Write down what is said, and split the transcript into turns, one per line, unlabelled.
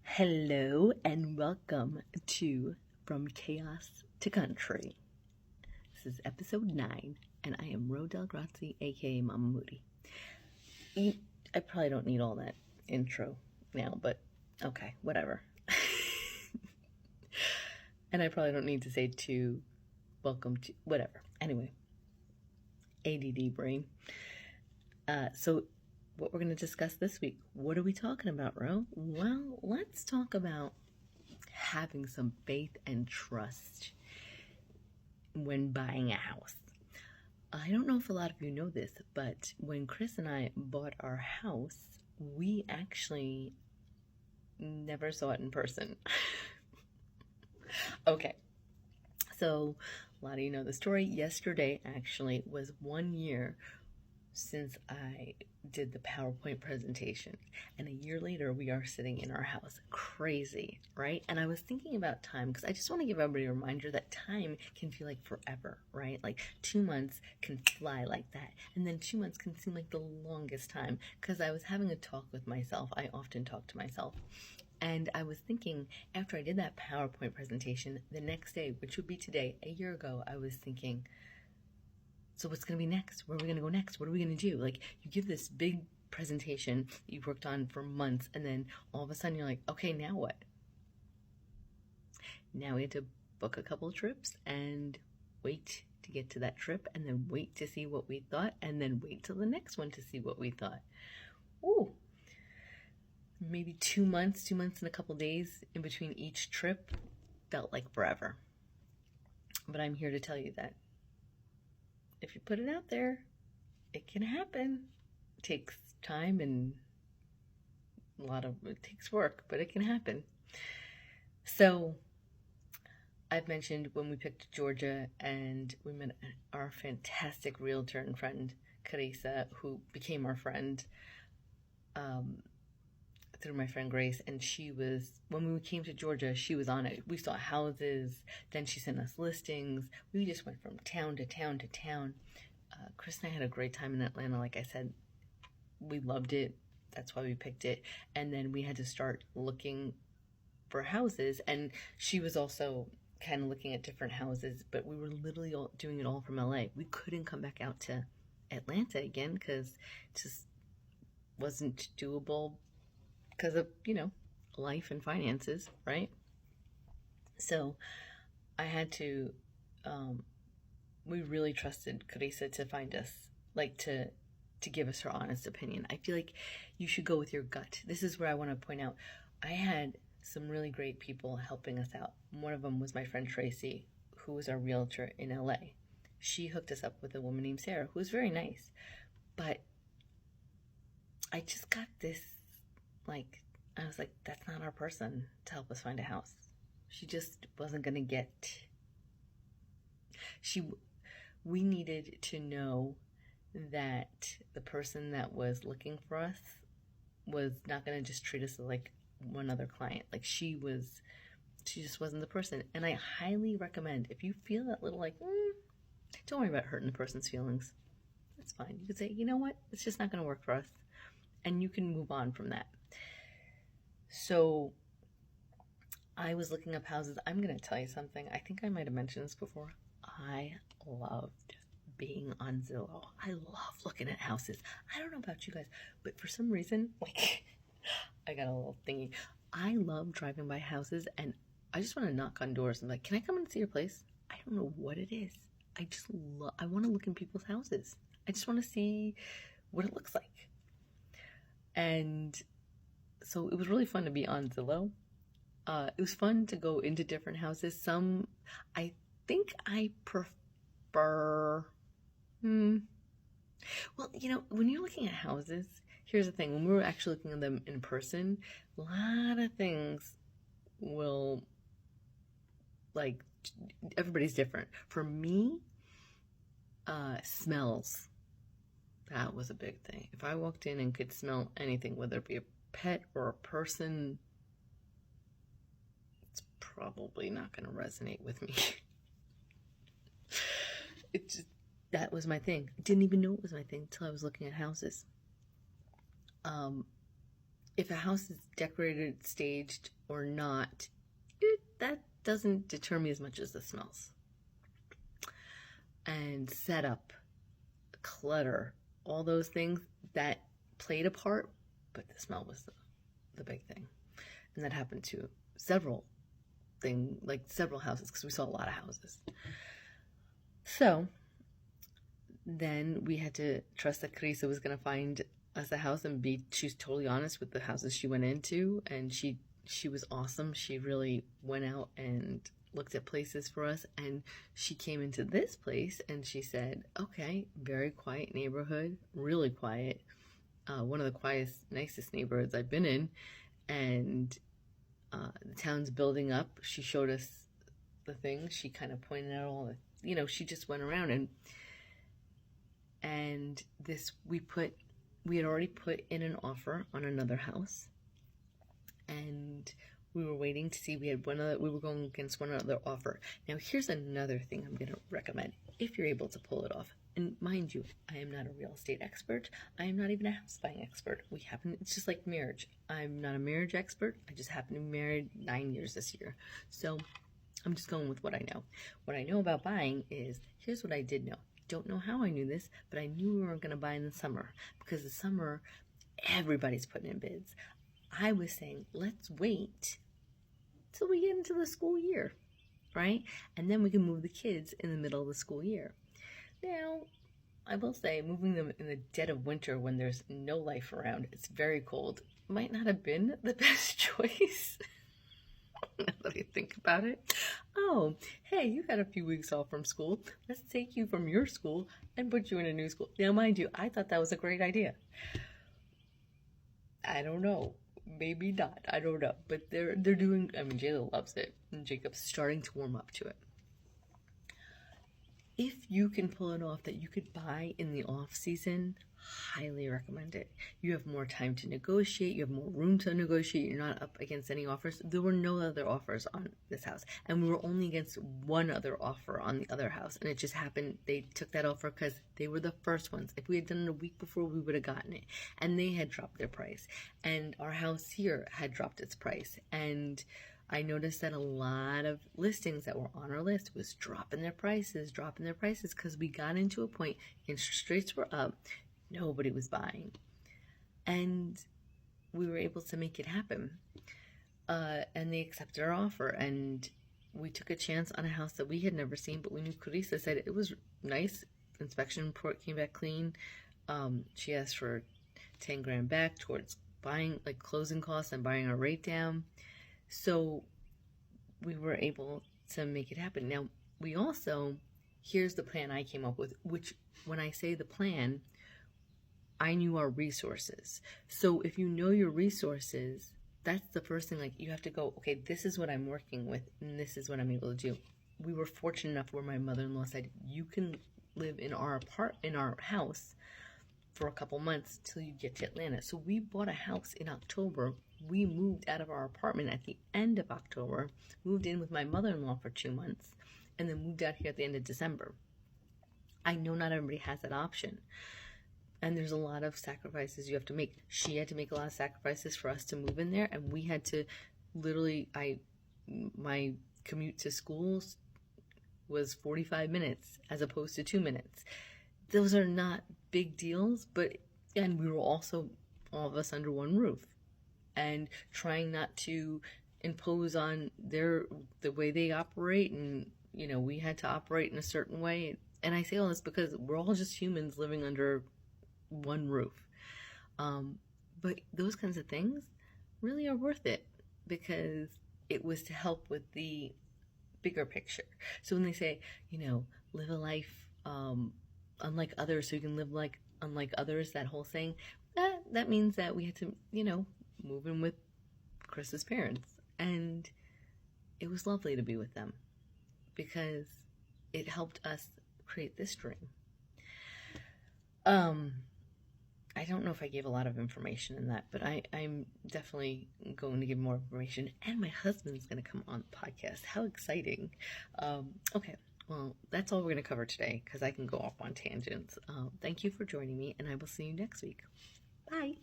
Hello and welcome to From Chaos to Country. This is episode 9, and I am Rodel Grazzi, aka Mama Moody. I probably don't need all that intro now, but okay, whatever. And I probably don't need to say welcome to, whatever. Anyway, ADD brain. So what we're going to discuss this week. What are we talking about, Ro? Well, let's talk about having some faith and trust when buying a house. I don't know if a lot of you know this, but when Chris and I bought our house, we actually never saw it in person. Okay, so a lot of you know the story. Yesterday actually was 1 year since I did the PowerPoint presentation, and a year later we are sitting in our house. Crazy, right? And I was thinking about time because I just want to give everybody a reminder that time can feel like forever, right? Like 2 months can fly like that, and then 2 months can seem like the longest time because I was having a talk with myself. I often talk to myself. And I was thinking, after I did that PowerPoint presentation, the next day, which would be today, a year ago, I was thinking, so what's going to be next? Where are we going to go next? What are we going to do? Like, you give this big presentation that you've worked on for months, and then all of a sudden you're like, okay, now what? Now we had to book a couple of trips and wait to get to that trip, and then wait to see what we thought, and then wait till the next one to see what we thought. Ooh. Maybe 2 months and a couple days in between each trip felt like forever. But I'm here to tell you that if you put it out there, it can happen. It takes time and it takes work, but it can happen. So I've mentioned when we picked Georgia and we met our fantastic realtor and friend, Carissa, who became our friend through my friend Grace, and when we came to Georgia, she was on it. We saw houses, then she sent us listings. We just went from town to town to town. Chris and I had a great time in Atlanta. Like I said, we loved it. That's why we picked it. And then we had to start looking for houses, and she was also kind of looking at different houses, but we were literally doing it all from LA. We couldn't come back out to Atlanta again because it just wasn't doable because of, life and finances, right? So I had to, we really trusted Carissa to find us, like to give us her honest opinion. I feel like you should go with your gut. This is where I want to point out, I had some really great people helping us out. One of them was my friend Tracy, who was our realtor in LA. She hooked us up with a woman named Sarah, who was very nice. But I just got this, I was like, that's not our person to help us find a house. She just wasn't going to get... We needed to know that the person that was looking for us was not going to just treat us like one other client. Like, she just wasn't the person. And I highly recommend, if you feel that little don't worry about hurting the person's feelings. That's fine. You could say, you know what? It's just not going to work for us. And you can move on from that. So I was looking up houses. I'm going to tell you something. I think I might have mentioned this before. I loved being on Zillow. I love looking at houses. I don't know about you guys, but for some reason, I got a little thingy. I love driving by houses, and I just want to knock on doors and be like, can I come and see your place? I don't know what it is. I want to look in people's houses. I just want to see what it looks like. And so it was really fun to be on Zillow. It was fun to go into different houses. Some, I think I prefer... Well, when you're looking at houses, here's the thing. When we were actually looking at them in person, a lot of things will, everybody's different. For me, smells. That was a big thing. If I walked in and could smell anything, whether it be a pet or a person, it's probably not going to resonate with me. That was my thing. I didn't even know it was my thing until I was looking at houses. if a house is decorated, staged, or not, that doesn't deter me as much as the smells. And setup, clutter, all those things that played a part, but the smell was the big thing. And that happened to several houses, because we saw a lot of houses. So then we had to trust that Carissa was going to find us a house, and she's totally honest with the houses she went into, and she was awesome. She really went out and looked at places for us, and she came into this place and she said, okay, very quiet neighborhood, really quiet, one of the quietest, nicest neighborhoods I've been in, and the town's building up. She showed us the things. She kind of pointed out all the, she just went around, and this, we had already put in an offer on another house, and we were waiting to see, we were going against one other offer. Now here's another thing I'm going to recommend if you're able to pull it off. And mind you, I am not a real estate expert. I am not even a house buying expert. It's just like marriage. I'm not a marriage expert. I just happen to be married 9 years this year. So I'm just going with what I know. What I know about buying is, here's what I did know. Don't know how I knew this, but I knew we weren't going to buy in the summer, because the summer, everybody's putting in bids. I was saying, let's wait till we get into the school year, right? And then we can move the kids in the middle of the school year. Now, I will say, moving them in the dead of winter when there's no life around, it's very cold, might not have been the best choice. Now that I think about it. Oh, hey, you had a few weeks off from school. Let's take you from your school and put you in a new school. Now, mind you, I thought that was a great idea. I don't know. Maybe not. I don't know. But they're doing, Jayla loves it. And Jacob's starting to warm up to it. If you can pull it off that you could buy in the off season, highly recommend it. You have more time to negotiate. You have more room to negotiate. You're not up against any offers. There were no other offers on this house, and we were only against one other offer on the other house, and it just happened they took that offer because they were the first ones. If we had done it a week before, we would have gotten it, and they had dropped their price, and our house here had dropped its price, and I noticed that a lot of listings that were on our list was dropping their prices because we got into a point, interest rates were up, nobody was buying, and we were able to make it happen. And they accepted our offer, and we took a chance on a house that we had never seen, but we knew Carissa said it was nice. Inspection report came back clean. She asked for 10 grand back towards buying, like closing costs and buying our rate down. So we were able to make it happen. Now, we also, here's the plan I came up with, which when I say the plan, I knew our resources. So if you know your resources, that's the first thing, like you have to go, okay, this is what I'm working with and this is what I'm able to do. We were fortunate enough where my mother-in-law said, you can live in our house for a couple months till you get to Atlanta. So we bought a house in October. We moved out of our apartment at the end of October, moved in with my mother-in-law for 2 months, and then moved out here at the end of December. I know not everybody has that option. And there's a lot of sacrifices you have to make. She had to make a lot of sacrifices for us to move in there, and we had to literally, my commute to schools was 45 minutes as opposed to 2 minutes. Those are not big deals, and we were also all of us under one roof and trying not to impose on the way they operate, and we had to operate in a certain way. And I say all this because we're all just humans living under one roof. But those kinds of things really are worth it because it was to help with the bigger picture. So when they say, live a life unlike others so you can live like unlike others, that whole saying, that means that we had to, move in with Chris's parents. And it was lovely to be with them because it helped us create this dream. I don't know if I gave a lot of information in that, but I'm definitely going to give more information. And my husband's going to come on the podcast. How exciting. Okay, well, that's all we're going to cover today because I can go off on tangents. Thank you for joining me, and I will see you next week. Bye.